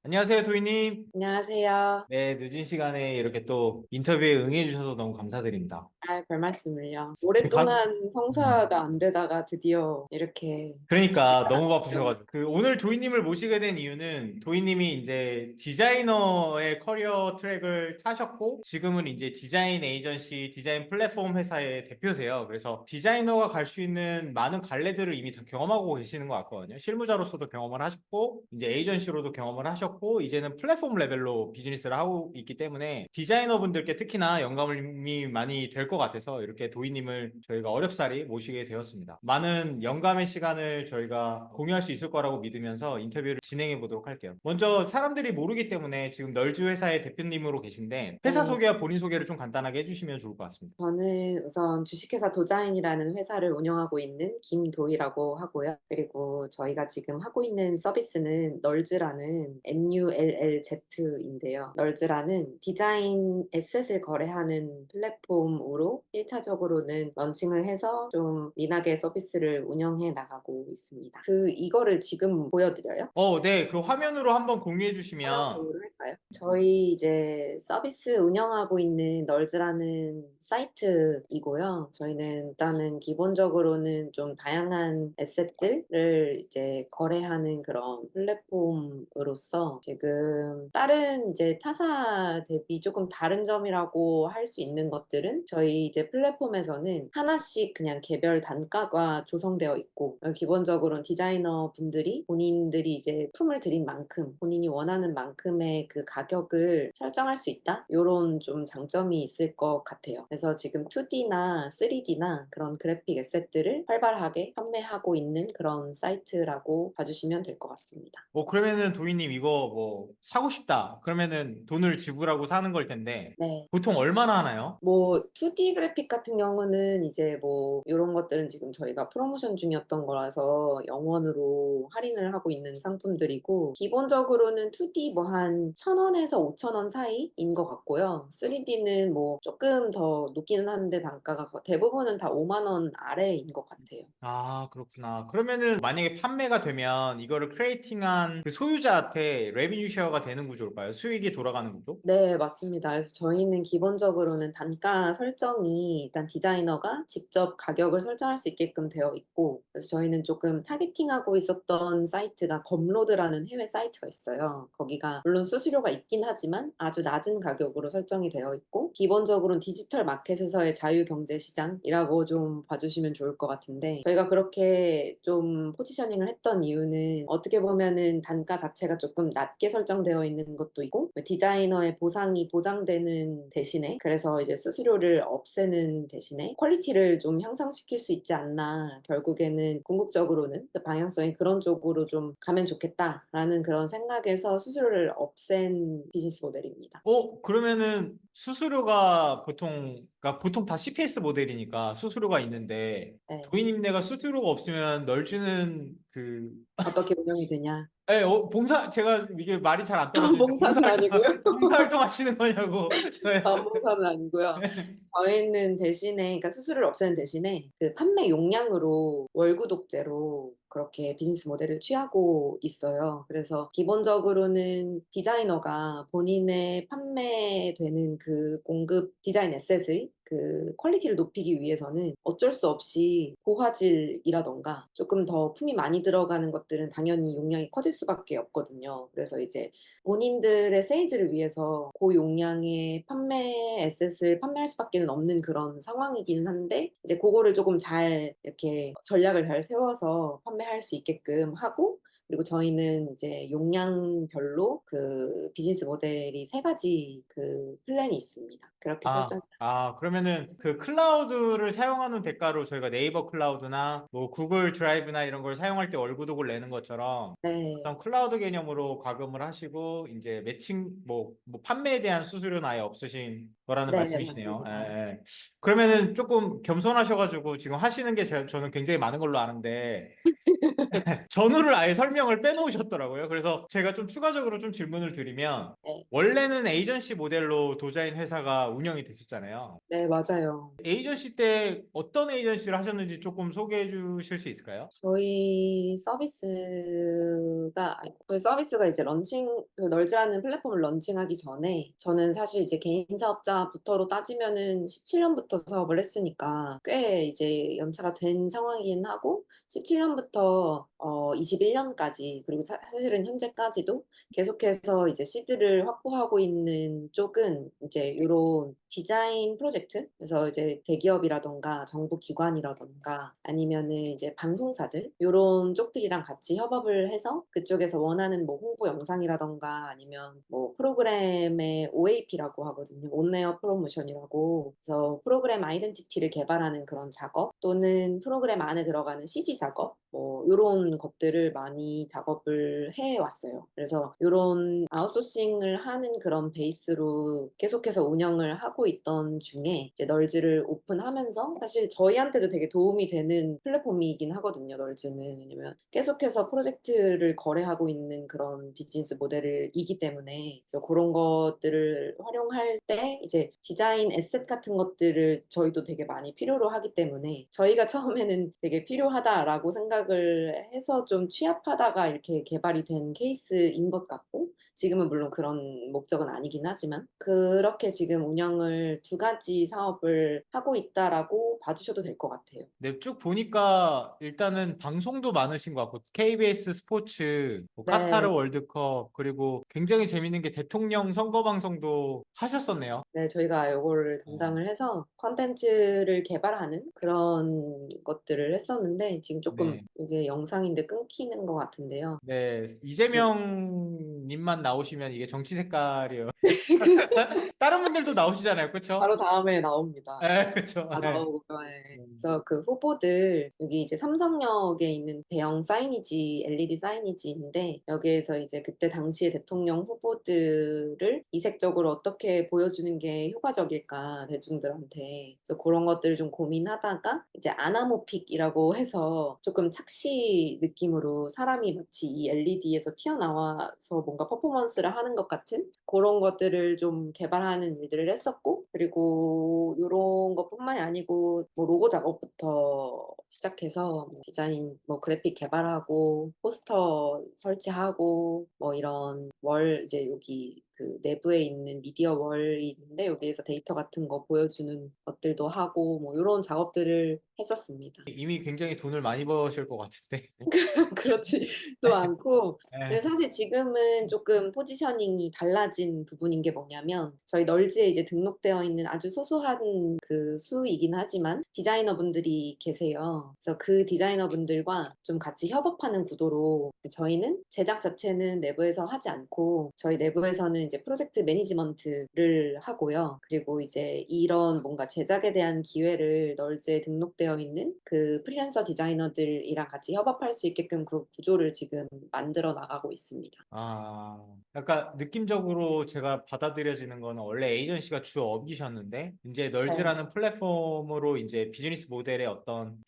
안녕하세요, 도희님. 안녕하세요. 네, 늦은 시간에 이렇게 또 인터뷰에 응해주셔서 너무 감사드립니다. 별 말씀을요. 지금 오랫동안 음. 성사가 안 되다가 드디어 이렇게 잘 그러니까 너무 나왔죠. 바쁘셔가지고 오늘 도희님을 모시게 된 이유는 도희님이 이제 디자이너의 커리어 트랙을 타셨고 지금은 이제 디자인 에이전시, 디자인 플랫폼 회사의 대표세요. 그래서 디자이너가 갈 수 있는 많은 갈래들을 이미 다 경험하고 계시는 것 같거든요. 실무자로서도 경험을 하셨고 이제 에이전시로도 경험을 하셨고 이제는 플랫폼 레벨로 비즈니스를 하고 있기 때문에 디자이너분들께 특히나 영감이 많이 될 것 같아서 이렇게 도희님을 저희가 어렵사리 모시게 되었습니다. 많은 영감의 시간을 저희가 공유할 수 있을 거라고 믿으면서 인터뷰를 진행해 보도록 할게요. 먼저 사람들이 모르기 때문에 지금 널즈 회사의 대표님으로 계신데 회사 네. 소개와 본인 소개를 좀 간단하게 해주시면 좋을 것 같습니다. 저는 우선 주식회사 도자인이라는 회사를 운영하고 있는 김도희라고 하고요. 그리고 저희가 지금 하고 있는 서비스는 널즈라는 NULLZ인데요. 널즈라는 디자인 에셋을 거래하는 플랫폼으로 1차적으로는 런칭을 해서 좀 리나게 서비스를 운영해 나가고 있습니다. 이거를 지금 보여드려요? 네, 그 화면으로 한번 공유해 화면 주시면 공유를 할까요? 저희 이제 서비스 운영하고 있는 널즈라는 사이트이고요. 저희는 일단은 기본적으로는 좀 다양한 에셋들을 이제 거래하는 그런 플랫폼으로서 지금 다른 이제 타사 대비 조금 다른 점이라고 할 수 있는 것들은 저희 이제 플랫폼에서는 하나씩 그냥 개별 단가가 조성되어 있고 기본적으로는 디자이너 분들이 본인들이 이제 품을 들인 만큼 본인이 원하는 만큼의 그 가격을 설정할 수 있다. 이런 좀 장점이 있을 것 같아요. 그래서 지금 2D나 3D나 그런 그래픽 에셋들을 활발하게 판매하고 있는 그런 사이트라고 봐주시면 될 것 같습니다. 그러면은 도희님 이거 뭐 사고 싶다. 그러면은 돈을 지불하고 사는 걸 텐데 네. 보통 얼마나 하나요? 뭐 2D 그래픽 같은 경우는 이제 뭐 이런 것들은 지금 저희가 프로모션 중이었던 거라서 영원으로 할인을 하고 있는 상품들이고 기본적으로는 2D 뭐 한 1,000원에서 5,000원 사이인 것 같고요. 3D는 뭐 조금 더 높기는 한데 단가가 대부분은 다 5만 원 아래인 것 같아요. 아, 그렇구나. 그러면은 만약에 판매가 되면 이거를 크리에이팅한 그 소유자한테 레비뉴 쉐어가 되는 구조일까요? 수익이 돌아가는 구조? 네, 맞습니다. 그래서 저희는 기본적으로는 단가 설정이 일단 디자이너가 직접 가격을 설정할 수 있게끔 되어 있고, 그래서 저희는 조금 타겟팅하고 있었던 사이트가 검로드라는 해외 사이트가 있어요. 거기가 물론 수수료가 있긴 하지만 아주 낮은 가격으로 설정이 되어 있고, 기본적으로는 디지털 마켓에서의 자유경제 시장이라고 좀 봐주시면 좋을 것 같은데, 저희가 그렇게 좀 포지셔닝을 했던 이유는 어떻게 보면은 단가 자체가 조금 낮게 설정되어 있는 것도 있고, 디자이너의 보상이 보장되는 대신에 그래서 이제 수수료를 없애는 대신에 퀄리티를 좀 향상시킬 수 있지 않나. 결국에는 궁극적으로는 그 방향성이 그런 쪽으로 좀 가면 좋겠다라는 그런 생각에서 수수료를 없앤 비즈니스 모델입니다. 그러면은 수수료가 그러니까 보통 다 CPS 모델이니까 수수료가 있는데 네. 도인님네가 수수료가 없으면 널주는 어떻게 운영이 되냐? 제가 이게 말이 잘 안 떨어지는데 봉사는 아니고요. 봉사활동 하시는 거냐고, 저야. 자원봉사는 아니고요. 저희는 대신에, 그러니까 수수료를 없애는 대신에 그 판매 용량으로 월구독제로 그렇게 비즈니스 모델을 취하고 있어요. 그래서 기본적으로는 디자이너가 본인의 판매되는 그 공급 디자인 에셋의 그 퀄리티를 높이기 위해서는 어쩔 수 없이 고화질이라던가 조금 더 품이 많이 들어가는 것들은 당연히 용량이 커질 수밖에 없거든요. 그래서 이제 본인들의 세일즈를 위해서 고용량의 판매 에셋을 판매할 수밖에 없는 그런 상황이기는 한데 이제 그거를 조금 잘 이렇게 전략을 잘 세워서 판매할 수 있게끔 하고 그리고 저희는 이제 용량별로 그 비즈니스 모델이 세 가지 그 플랜이 있습니다. 그렇게 설정. 그러면은 그 클라우드를 사용하는 대가로 저희가 네이버 클라우드나 뭐 구글 드라이브나 이런 걸 사용할 때 월구독을 내는 것처럼 네, 어떤 클라우드 개념으로 과금을 하시고 이제 뭐 판매에 대한 수수료는 아예 없으신 거라는 네, 말씀이시네요. 예, 맞습니다. 예. 그러면은 조금 겸손하셔가지고 지금 하시는 게 저는 굉장히 많은 걸로 아는데 전후를 아예 명을 빼놓으셨더라고요. 그래서 제가 좀 추가적으로 좀 질문을 드리면 네. 원래는 에이전시 모델로 도자인 회사가 운영이 됐었잖아요. 네, 맞아요. 에이전시 때 어떤 에이전시를 하셨는지 조금 소개해 주실 수 있을까요? 저희 서비스가 이제 그 널즈라는 플랫폼을 런칭하기 전에 저는 사실 이제 개인 사업자부터로 따지면은 17년부터 사업을 했으니까 꽤 이제 연차가 된 상황이긴 하고 17년부터 21년까지 그리고 사실은 현재까지도 계속해서 이제 시드를 확보하고 있는 쪽은 이제 이런 디자인 프로젝트, 그래서 이제 대기업이라던가 정부 기관이라던가 아니면은 이제 방송사들 이런 쪽들이랑 같이 협업을 해서 그쪽에서 원하는 뭐 홍보 영상이라던가 아니면 뭐 프로그램의 OAP라고 하거든요. 온에어 프로모션이라고. 그래서 프로그램 아이덴티티를 개발하는 그런 작업 또는 프로그램 안에 들어가는 CG 작업 뭐 이런 것들을 많이 작업을 해왔어요. 그래서 이런 아웃소싱을 하는 그런 베이스로 계속해서 운영을 하고 있던 중에 이제 널즈를 오픈하면서 사실 저희한테도 되게 도움이 되는 플랫폼이긴 하거든요. 널즈는 왜냐면 계속해서 프로젝트를 거래하고 있는 그런 비즈니스 모델이기 때문에 그래서 그런 것들을 활용할 때 이제 디자인 에셋 같은 것들을 저희도 되게 많이 필요로 하기 때문에 저희가 처음에는 되게 필요하다라고 생각을 해서 좀 취합하다가 이렇게 개발이 된 케이스인 것 같고 지금은 물론 그런 목적은 아니긴 하지만 그렇게 지금 운영을 두 가지 사업을 하고 있다라고 봐주셔도 될 것 같아요. 네, 쭉 보니까 일단은 방송도 많으신 것 같고 KBS 스포츠, 뭐 네, 카타르 월드컵 그리고 굉장히 재밌는 게 대통령 선거 방송도 하셨었네요. 네, 저희가 이거를 어, 담당을 해서 컨텐츠를 개발하는 그런 것들을 했었는데 지금 조금 네. 이게 영상인데 끊기는 것 같은데요. 네, 네. 이재명 님만 나오시면 이게 정치 색깔이에요. 다른 분들도 나오시잖아요. 그쵸? 바로 다음에 나옵니다. 네, 그쵸. 다 네. 나오고요. 예. 그래서 그 후보들 여기 이제 삼성역에 있는 대형 사이니지 LED 사이니지인데 여기에서 이제 그때 당시에 대통령 후보들을 이색적으로 어떻게 보여주는 게 효과적일까 대중들한테 그래서 그런 것들을 좀 고민하다가 이제 아나모픽이라고 해서 조금 착시 느낌으로 사람이 마치 이 LED에서 튀어나와서 뭔가 퍼포먼스를 하는 것 같은 그런 것들을 좀 개발하는 일들을 했었고 그리고 이런 것뿐만이 아니고 뭐 로고 작업부터 시작해서 뭐 디자인 뭐 그래픽 개발하고 포스터 설치하고 뭐 이런 이제 여기 그 내부에 있는 미디어 월이 있는데 여기에서 데이터 같은 거 보여주는 것들도 하고 뭐 이런 작업들을 했었습니다. 이미 굉장히 돈을 많이 버실 것 같은데. 그렇지도 않고 근데 네. 사실 지금은 조금 포지셔닝이 달라진 부분인 게 뭐냐면 저희 널즈에 이제 등록되어 있는 아주 소소한 그 수이긴 하지만 디자이너분들이 계세요. 그래서 그 디자이너분들과 좀 같이 협업하는 구도로 저희는 제작 자체는 내부에서 하지 않고 저희 내부에서는 이제 프로젝트 매니지먼트를 하고요. 그리고 이제 이런 뭔가 제작에 대한 기회를 널즈에 등록되어 있는 그 프리랜서 디자이너들이랑 같이 협업할 수 있게끔 그 구조를 지금 만들어 나가고 있습니다. 아, 약간 느낌적으로 제가 받아들여지는 거는 원래 에이전시가 주 업이셨는데, 이제 네. 널즈라는 플랫폼으로 이제 비즈니스 모델의 어떤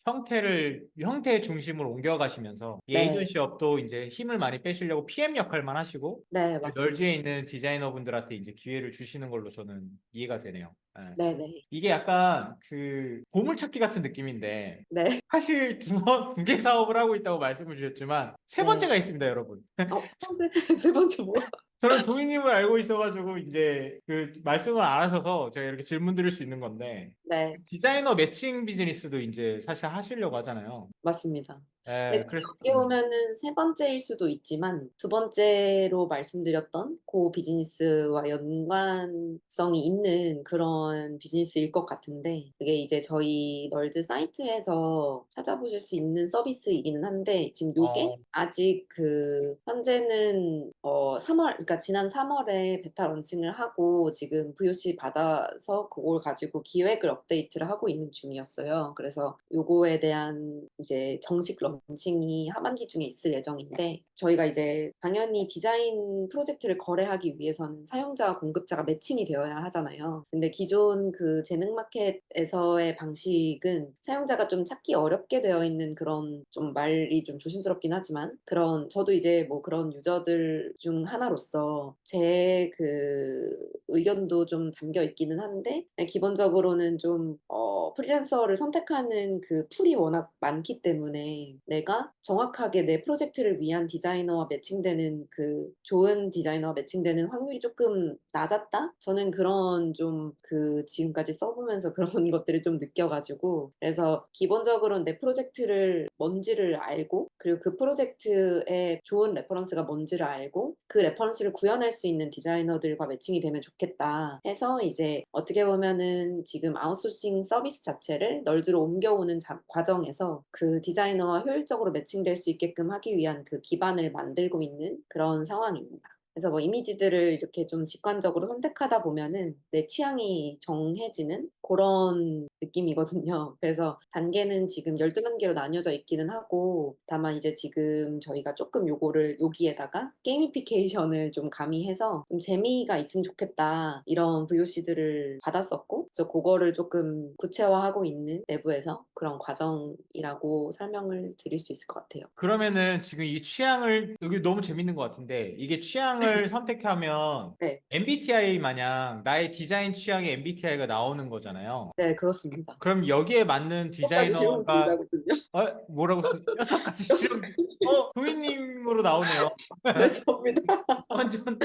형태 중심으로 옮겨가시면서 이 네. 에이전시 업도 이제 힘을 많이 빼시려고 PM 역할만 하시고, 네, 맞습니다. 널즈에 있는 디자이너분들한테 이제 기회를 주시는 걸로 저는 이해가 되네요. 예. 네네. 이게 약간 그 보물찾기 같은 느낌인데, 네. 사실 두 개 사업을 하고 있다고 말씀을 주셨지만, 세 네. 번째가 있습니다, 여러분. 세 번째, 세 번째 뭐야? 저는 도희님을 알고 있어가지고 이제 그 말씀을 안 하셔서 제가 이렇게 질문 드릴 수 있는 건데 네. 디자이너 매칭 비즈니스도 이제 사실 하시려고 하잖아요. 맞습니다. 근데 예, 그게 그래서 어떻게 보면은 세 번째일 수도 있지만 두 번째로 말씀드렸던 그 비즈니스와 연관성이 있는 그런 비즈니스일 것 같은데 그게 이제 저희 널즈 사이트에서 찾아보실 수 있는 서비스이기는 한데 지금 요게 어, 아직 그 현재는 3월 그러니까 지난 3월에 베타 런칭을 하고 지금 VOC 받아서 그걸 가지고 기획을 업데이트를 하고 있는 중이었어요. 그래서 요거에 대한 이제 정식 런칭이 하반기 중에 있을 예정인데 저희가 이제 당연히 디자인 프로젝트를 거래하기 위해서는 사용자와 공급자가 매칭이 되어야 하잖아요. 근데 기존 그 재능 마켓에서의 방식은 사용자가 좀 찾기 어렵게 되어 있는 그런 좀 말이 좀 조심스럽긴 하지만 그런 저도 이제 뭐 그런 유저들 중 하나로서 제 그 의견도 좀 담겨 있기는 한데 기본적으로는 좀 프리랜서를 선택하는 그 풀이 워낙 많기 때문에 내가 정확하게 내 프로젝트를 위한 디자이너와 매칭되는 그 좋은 디자이너와 매칭되는 확률이 조금 낮았다? 저는 그런 좀 그 지금까지 써보면서 그런 것들을 좀 느껴가지고 그래서 기본적으로 내 프로젝트를 뭔지를 알고 그리고 그 프로젝트의 좋은 레퍼런스가 뭔지를 알고 그 레퍼런스를 구현할 수 있는 디자이너들과 매칭이 되면 좋겠다 해서 이제 어떻게 보면은 지금 아웃소싱 서비스 자체를 널즈로 옮겨오는 과정에서 그 디자이너와 효율적으로 매칭될 수 있게끔 하기 위한 그 기반을 만들고 있는 그런 상황입니다. 그래서 뭐 이미지들을 이렇게 좀 직관적으로 선택하다 보면은 내 취향이 정해지는 그런 느낌이거든요. 그래서 단계는 지금 12단계로 나뉘어져 있기는 하고 다만 이제 지금 저희가 조금 요거를 여기에다가 게이미피케이션을 좀 가미해서 좀 재미가 있으면 좋겠다 이런 VOC들을 받았었고 그래서 그거를 조금 구체화하고 있는 내부에서 그런 과정이라고 설명을 드릴 수 있을 것 같아요. 그러면은 지금 이 취향을 여기 너무 재밌는 것 같은데 이게 취향을 선택하면 네, MBTI 마냥 나의 디자인 취향의 MBTI가 나오는 거잖아요. 네, 그렇습니다. 그럼 여기에 맞는 끝까지 디자이너가 실용주의자거든요. 뭐라고 뼛속까지 실험 뼛속까지. 도희님으로 나오네요. 네, 접니다. 완전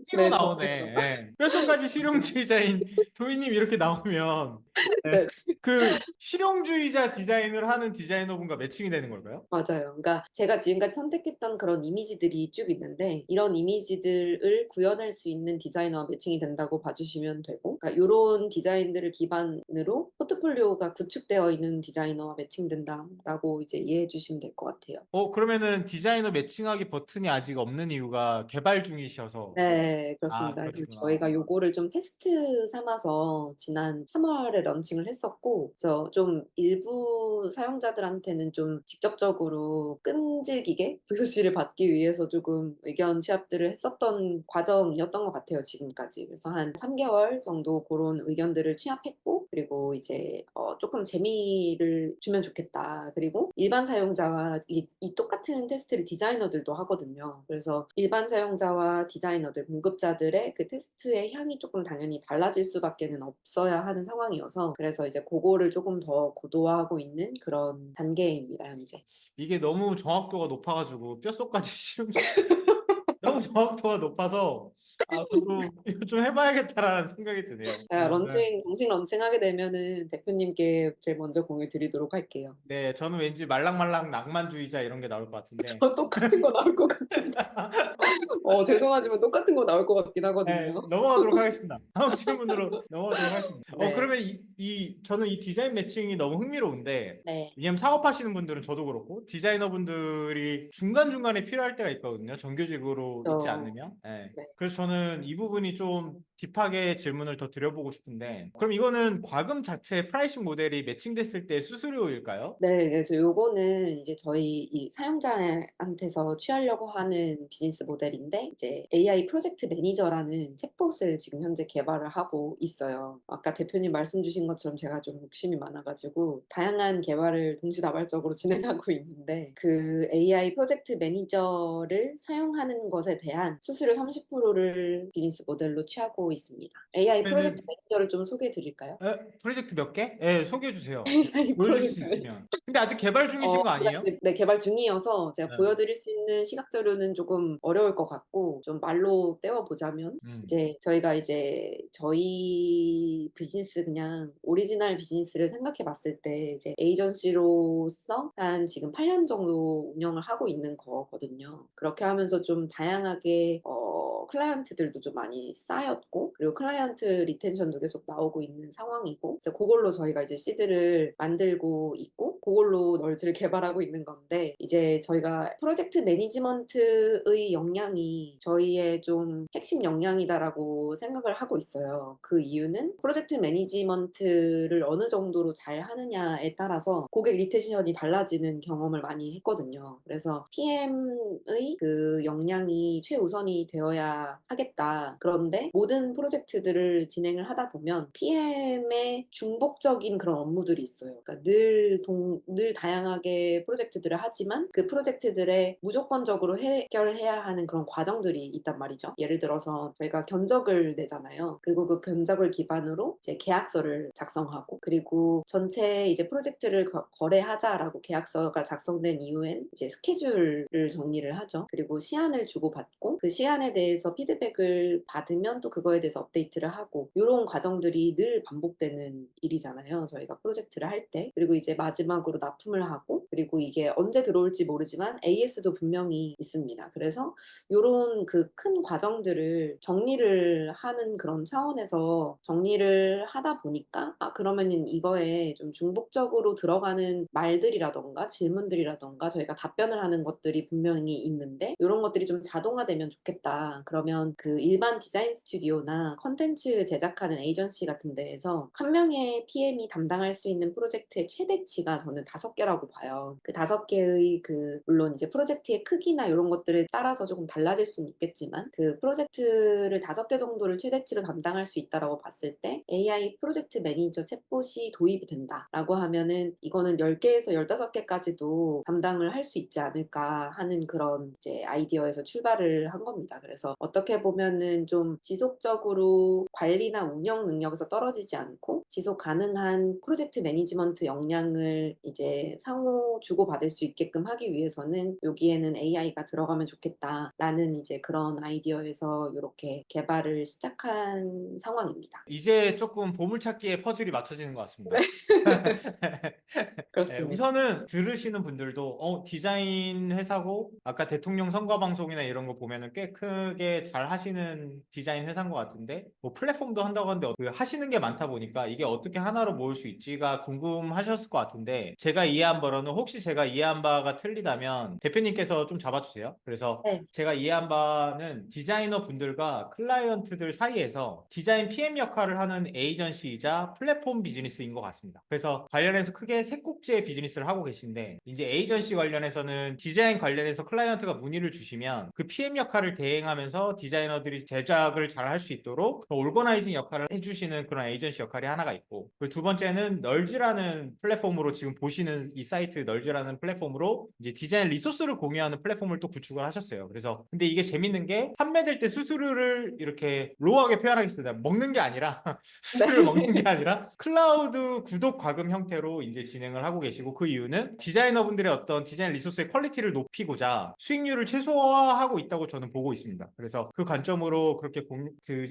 티로 네, 나오네. 접니다. 예. 뼛속까지 실용주의자인 도희님 이렇게 나오면 예. 네, 그 실용주의자 디자인을 하는 디자이너분과 매칭이 되는 걸까요? 맞아요. 그러니까 제가 지금까지 선택했던 그런 이미지들이 쭉 있는데 이런 이미지들을 구현할 수 있는 디자이너와 매칭이 된다고 봐주시면 되고 그러니까 이런 디자인들을 기반으로 포트폴리오가 구축되어 있는 디자이너와 매칭된다라고 이제 이해해 주시면 될 것 같아요. 그러면은 디자이너 매칭하기 버튼이 아직 없는 이유가 개발 중이셔서. 네, 아, 그렇습니다. 지금 그러시구나. 저희가 요거를 좀 테스트 삼아서 지난 3월에 런칭을 했었고, 그래서 좀 일부 사용자들한테는 좀 직접적으로 끈질기게 VOC를 받기 위해서 조금 의견 취합들을 했었던 과정이었던 것 같아요, 지금까지. 그래서 한 3개월 정도 그런 의견들을 취합했고, 그리고 이제 조금 재미를 주면 좋겠다. 그리고 일반 사용자와 이 똑같은 테스트를 디자이너들도 하거든요. 그래서 일반 사용자와 디자이너들, 공급자들의 그 테스트의 향이 조금 당연히 달라질 수밖에는 없어야 하는 상황이어서 그래서 이제 그거를 조금 더 고도화하고 있는 그런 단계입니다, 현재. 이게 너무 정확도가 높아가지고 뼛속까지 너무 정확도가 높아서 저도 이거 좀 해봐야겠다라는 생각이 드네요. 네. 정식 런칭하게 되면은 대표님께 제일 먼저 공유 드리도록 할게요. 네, 저는 왠지 말랑말랑 낭만주의자 이런 게 나올 것 같은데. 똑같은 거 나올 것 같은데. 죄송하지만 똑같은 거 나올 것 같긴 네, 하거든요. 넘어가도록 하겠습니다. 다음 질문으로 넘어가도록 하겠습니다. 네. 그러면 저는 이 디자인 매칭이 너무 흥미로운데, 네. 왜냐면 사업하시는 분들은 저도 그렇고, 디자이너 분들이 중간중간에 필요할 때가 있거든요. 정규직으로 있지 저, 않으면. 네. 네. 그래서 저는 이 부분이 좀 딥하게 질문을 더 드려보고 싶은데, 그럼 이거는 과금 자체 프라이싱 모델이 매칭됐을 때 수수료일까요? 네, 그래서 요거는 이제 저희 이 사용자한테서 취하려고 하는 비즈니스 모델인데, 이제 AI 프로젝트 매니저라는 챗봇을 지금 현재 개발을 하고 있어요. 아까 대표님 말씀 주신 것처럼 제가 좀 욕심이 많아가지고, 다양한 개발을 동시다발적으로 진행하고 있는데, 그 AI 프로젝트 매니저를 사용하는 것에 대한 수수료 30%를 비즈니스 모델로 취하고 있습니다. AI 프로젝트 그러면은 매니저를 좀 소개해 드릴까요? 프로젝트 몇 개? 네, 소개해 주세요. AI 보여줄 수 프로젝트 있으면. 근데 아직 개발 중이신 거 제가 아니에요? 이제 네, 개발 중이어서 제가 네. 보여드릴 수 있는 시각 자료는 조금 어려울 것 같고 좀 말로 떼어보자면 음. 이제 저희가 이제 저희 비즈니스 그냥 오리지널 비즈니스를 생각해 봤을 때 이제 에이전시로서 한 지금 8년 정도 운영을 하고 있는 거거든요. 그렇게 하면서 좀 다양하게 클라이언트들도 좀 많이 쌓였고 그리고 클라이언트 리텐션도 계속 나오고 있는 상황이고 그래서 그걸로 저희가 이제 시드를 만들고 있고 그걸로 널즈를 개발하고 있는 건데 이제 저희가 프로젝트 매니지먼트의 역량이 저희의 좀 핵심 역량이다라고 생각을 하고 있어요. 그 이유는 프로젝트 매니지먼트를 어느 정도로 잘 하느냐에 따라서 고객 리텐션이 달라지는 경험을 많이 했거든요. 그래서 PM의 그 역량이 최우선이 되어야 하겠다. 그런데 모든 프로젝트들을 진행을 하다 보면 PM의 중복적인 그런 업무들이 있어요. 그러니까 늘 다양하게 프로젝트들을 하지만 그 프로젝트들에 무조건적으로 해결해야 하는 그런 과정들이 있단 말이죠. 예를 들어서 저희가 견적을 내잖아요. 그리고 그 견적을 기반으로 이제 계약서를 작성하고 그리고 전체 이제 프로젝트를 거래하자라고 계약서가 작성된 이후엔 이제 스케줄을 정리를 하죠. 그리고 시안을 주고받고 그 시안에 대해서 피드백을 받으면 또 그거에 대해서 업데이트를 하고 이런 과정들이 늘 반복되는 일이잖아요. 저희가 프로젝트를 할 때. 그리고 이제 마지막으로 납품을 하고 그리고 이게 언제 들어올지 모르지만 AS도 분명히 있습니다. 그래서 이런 그 큰 과정들을 정리를 하는 그런 차원에서 정리를 하다 보니까 그러면은 이거에 좀 중복적으로 들어가는 말들이라던가 질문들이라던가 저희가 답변을 하는 것들이 분명히 있는데 이런 것들이 좀 자동화되면 좋겠다. 그러면 그 일반 디자인 스튜디오나 컨텐츠 제작하는 에이전시 같은 데에서 한 명의 PM이 담당할 수 있는 프로젝트의 최대치가 저는 5개라고 봐요. 그 5개의 그 물론 이제 프로젝트의 크기나 이런 것들에 따라서 조금 달라질 수는 있겠지만 그 프로젝트를 5개 정도를 최대치로 담당할 수 있다라고 봤을 때 AI 프로젝트 매니저 챗봇이 도입이 된다라고 하면은 이거는 10개에서 15개까지도 담당을 할 수 있지 않을까 하는 그런 이제 아이디어에서 출발을 한 겁니다. 그래서 어떻게 보면은 좀 지속적으로 관리나 운영 능력에서 떨어지지 않고 지속 가능한 프로젝트 매니지먼트 역량을 이제 상호 주고받을 수 있게끔 하기 위해서는 여기에는 AI가 들어가면 좋겠다라는 이제 그런 아이디어에서 이렇게 개발을 시작한 상황입니다. 이제 조금 보물찾기의 퍼즐이 맞춰지는 것 같습니다. 네, 그렇습니다. 우선은 들으시는 분들도 디자인 회사고 아까 대통령 선거 방송이나 이런 거 보면은 꽤 크게 잘 하시는 디자인 회사인 것 같은데 뭐 플랫폼도 한다고 하는데 그 하시는 게 많다 보니까 이게 어떻게 하나로 모을 수 있지가 궁금하셨을 것 같은데 제가 이해한 바로는 혹시 제가 이해한 바가 틀리다면 대표님께서 좀 잡아주세요. 그래서 네. 제가 이해한 바는 디자이너 분들과 클라이언트들 사이에서 디자인 PM 역할을 하는 에이전시이자 플랫폼 비즈니스인 것 같습니다. 그래서 관련해서 크게 세 꼭지의 비즈니스를 하고 계신데 이제 에이전시 관련해서는 디자인 관련해서 클라이언트가 문의를 주시면 그 PM 역할을 대행하면서 디자이너들이 제작을 잘 할 수 있도록 올거나이징 역할을 해주시는 그런 에이전시 역할이 하나가 있고 그리고 두 번째는 널즈라는 플랫폼으로 지금 보시는 이 사이트 널즈라는 플랫폼으로 이제 디자인 리소스를 공유하는 플랫폼을 또 구축을 하셨어요. 그래서 근데 이게 재밌는 게 판매될 때 수수료를 이렇게 로우하게 표현하겠습니다. 먹는 게 아니라 수수료를 먹는 게 네. 아니라 클라우드 구독 과금 형태로 이제 진행을 하고 계시고 그 이유는 디자이너분들의 어떤 디자인 리소스의 퀄리티를 높이고자 수익률을 최소화하고 있다고 저는 보고 있습니다. 그래서 그 관점으로 그렇게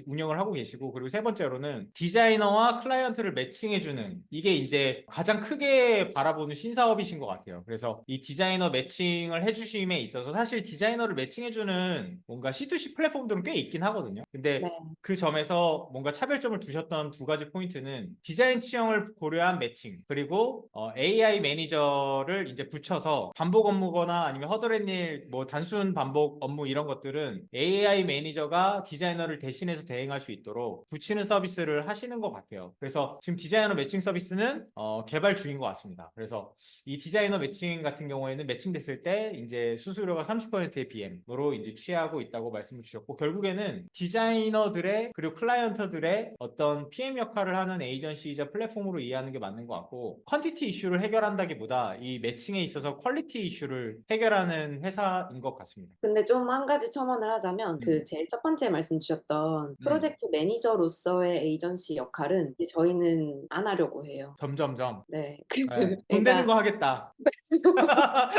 운영을 하고 계시고 그리고 세 번째로는 디자이너와 클라이언트를 매칭해주는 이게 이제 가장 크게 바라보는 신사업이신 것 같아요. 그래서 이 디자이너 매칭을 해주심에 있어서 사실 디자이너를 매칭해주는 뭔가 C2C 플랫폼들은 꽤 있긴 하거든요. 근데 네. 그 점에서 뭔가 차별점을 두셨던 두 가지 포인트는 디자인 취향을 고려한 매칭 그리고 AI 매니저를 이제 붙여서 반복 업무거나 아니면 허드렛 일, 뭐 단순 반복 업무 이런 것들은 AI 매니저가 디자이너를 대신해서 대행할 수 있도록 붙이는 서비스를 하시는 것 같아요. 그래서 지금 디자이너 매칭 서비스는 개발 중인 것 같습니다. 그래서 이 디자이너 매칭 같은 경우에는 매칭됐을 때 이제 수수료가 30%의 BM으로 이제 취하고 있다고 말씀을 주셨고 결국에는 디자이너들의 그리고 클라이언트들의 어떤 PM 역할을 하는 에이전시이자 플랫폼으로 이해하는 게 맞는 것 같고 퀀티티 이슈를 해결한다기보다 이 매칭에 있어서 퀄리티 이슈를 해결하는 회사인 것 같습니다. 근데 좀 한 가지 첨언을 하자면 그 음, 제일 첫 번째 말씀 주셨던 음, 프로젝트 매니저로서의 에이전시 역할은 이제 저희는 안 하려고 해요. 점점점 네. 예, 돈 되는 그러니까 거 하겠다. 하겠다.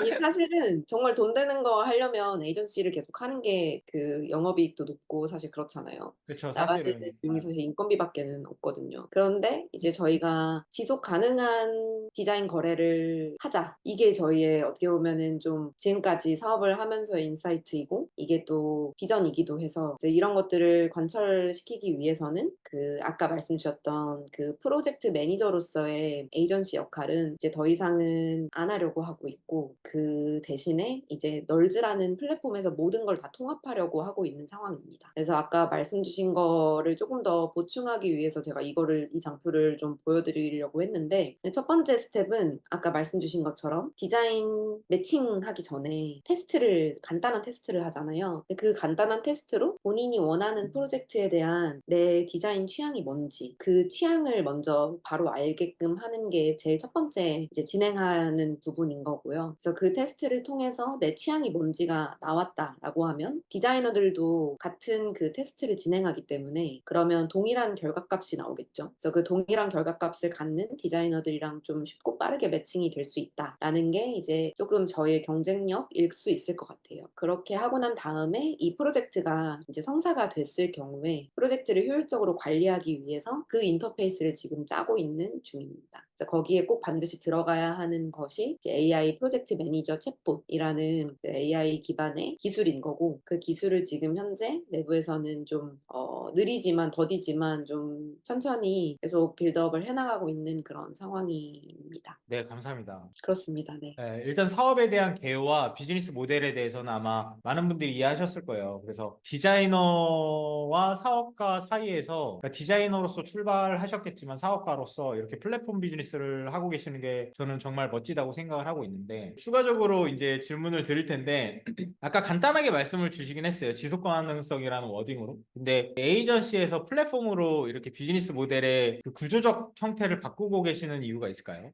이 사실은 정말 돈 되는 거 하려면 에이전시를 계속 하는 게 그 영업이익도 높고 사실 그렇잖아요. 그쵸. 나가시는 사실은. 비용이 사실 인건비밖에는 없거든요. 그런데 이제 저희가 지속 가능한 디자인 거래를 하자. 이게 저희의 어떻게 보면은 좀 지금까지 사업을 하면서의 인사이트이고 이게 또 비전이기도 해서 이제 이런 것들을 관철시키기 위해서는 그 아까 말씀 주셨던 그 프로젝트 매니저로서의 에이전시 역할은 이제 더 이상은 안 하려고 하고 있고 그 대신에 이제 널즈라는 플랫폼에서 모든 걸 다 통합하려고 하고 있는 상황입니다. 그래서 아까 말씀 주신 거를 조금 더 보충하기 위해서 제가 이 장표를 좀 보여드리려고 했는데 첫 번째 스텝은 아까 말씀 주신 것처럼 디자인 매칭하기 전에 간단한 테스트를 하잖아요. 근데 그 간단한 테스트로 본인이 원하는 프로젝트에 대한 내 디자인 취향이 뭔지 그 취향을 먼저 바로 알게끔 하는 게 제일 첫 번째 이제 진행하는 부분인 거고요. 그래서 그 테스트를 통해서 내 취향이 뭔지가 나왔다라고 하면 디자이너들도 같은 그 테스트를 진행하기 때문에 그러면 동일한 결과값이 나오겠죠. 그래서 그 동일한 결과값을 갖는 디자이너들이랑 좀 쉽고 빠르게 매칭이 될 수 있다라는 게 이제 조금 저의 경쟁력일 수 있을 것 같아요. 그렇게 하고 난 다음에 이 프로젝트가 이제 성사가 됐을 경우에 프로젝트를 효율적으로 관리하기 위해서 그 인터페이스를 지금 짜고 있는 중입니다. 그래서 거기에 꼭 반드시 들어가야 하는 것이 이제 AI 프로젝트 매니저 챗봇이라는 그 AI 기반의 기술인 거고 그 기술을 지금 현재 내부에서는 좀 느리지만 더디지만 좀 천천히 계속 빌드업을 해나가고 있는 그런 상황입니다. 네, 감사합니다. 그렇습니다. 네. 네, 일단 사업에 대한 개요와 비즈니스 모델에 대해서는 아마 많은 분들이 이해하셨을 거예요. 그래서 디자이너와 사업가 사이에서 그러니까 디자이너로서 출발하셨겠지만 사업가로서 이렇게 플랫폼 비즈니스를 하고 계시는 게 저는 정말 멋지다고 생각을 하고 있는데 추가적으로 이제 질문을 드릴 텐데 아까 간단하게 말씀을 주시긴 했어요. 지속 가능성이라는 워딩으로. 근데 에이전시에서 플랫폼으로 이렇게 비즈니스 모델의 그 구조적 형태를 바꾸고 계시는 이유가 있을까요?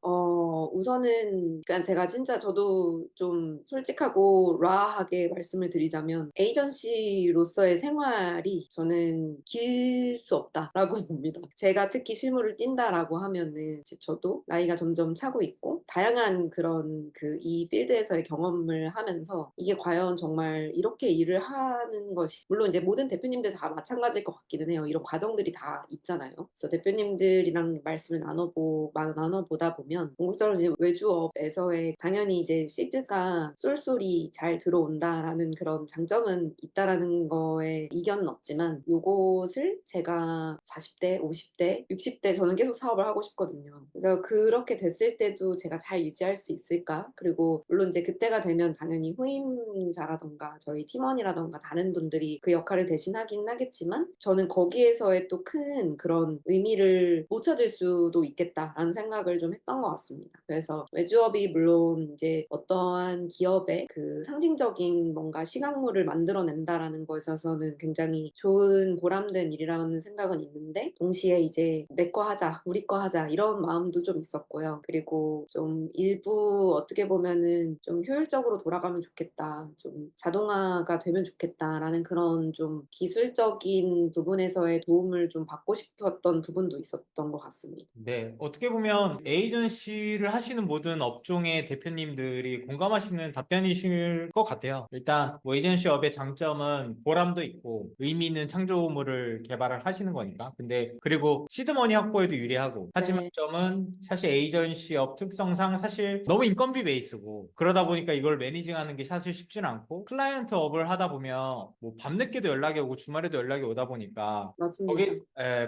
우선은, 그냥 제가 진짜 저도 좀 솔직하고 라하게 말씀을 드리자면, 에이전시로서의 생활이 저는 길 수 없다라고 봅니다. 제가 특히 실무를 뛴다라고 하면은, 이제 저도 나이가 점점 차고 있고, 다양한 그런 이 필드에서의 경험을 하면서, 이게 과연 정말 이렇게 일을 하는 것이, 물론 이제 모든 대표님들 다 마찬가지일 것 같기는 해요. 이런 과정들이 다 있잖아요. 그래서 대표님들이랑 말씀을 나눠보다 보면 궁극적으로 이제 외주업에서의 당연히 이제 시드가 쏠쏠이 잘 들어온다라는 그런 장점은 있다라는 거에 이견은 없지만 요것을 제가 40대, 50대, 60대 저는 계속 사업을 하고 싶거든요. 그래서 그렇게 됐을 때도 제가 잘 유지할 수 있을까? 그리고 물론 이제 그때가 되면 당연히 후임자라던가 저희 팀원이라던가 다른 분들이 그 역할을 대신하긴 하겠지만 저는 거기에서의 또 큰 그런 의미를 못 찾을 수도 있겠다라는 생각을 좀 했던 것 같습니다. 그래서 외주업이 물론 이제 어떠한 기업의 그 상징적인 뭔가 시각물을 만들어낸다라는 거에 있어서는 굉장히 좋은 보람된 일이라는 생각은 있는데 동시에 이제 내 거 하자, 우리 거 하자 이런 마음도 좀 있었고요. 그리고 좀 일부 어떻게 보면은 좀 효율적으로 돌아가면 좋겠다, 좀 자동화가 되면 좋겠다라는 그런 좀 기술적인 부분에서의 도움을 좀 받고 싶었던 부분도 있었던 것 같습니다. 네, 어떻게 보면 에이전시를 하시는 모든 업종의 대표님들이 공감하시는 답변이실 것 같아요. 일단 뭐 에이전시 업의 장점은 보람도 있고 의미 있는 창조물을 개발을 하시는 거니까. 근데 그리고 시드머니 확보에도 유리하고 하지만 네, 점은 사실 에이전시 업 특성상 사실 너무 인건비 베이스고 그러다 보니까 이걸 매니징하는 게 사실 쉽지는 않고 클라이언트 업을 하다 보면 뭐 밤늦게도 연락이 오고 주말에도 연락이 오다 보니까 맞습니다.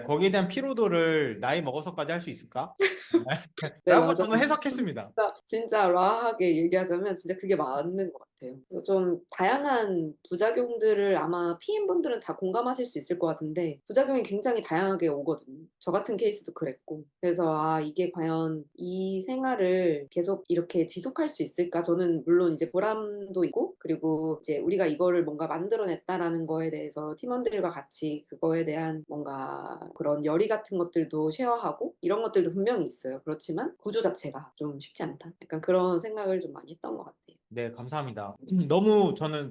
거기에 대한 피로도를 나이 먹어서까지 할 수 있을까? 네, 라고 맞아요. 저는 해석했습니다. 진짜 라하게 얘기하자면 진짜 그게 맞는 것 같아요. 그래서 좀 다양한 부작용들을 아마 PM분들은 다 공감하실 수 있을 것 같은데 부작용이 굉장히 다양하게 오거든요. 저 같은 케이스도 그랬고. 그래서 이게 과연 이 생활을 계속 이렇게 지속할 수 있을까? 저는 물론 이제 보람도 있고 그리고 이제 우리가 이거를 뭔가 만들어냈다라는 거에 대해서 팀원들과 같이 그거에 대한 뭔가 그런 열의 같은 것들도 쉐어하고 이런 것들도 분명히 있어요. 그렇지만 구조 자체가 좀 쉽지 않다. 약간 그런 생각을 좀 많이 했던 것 같아요. 네, 감사합니다.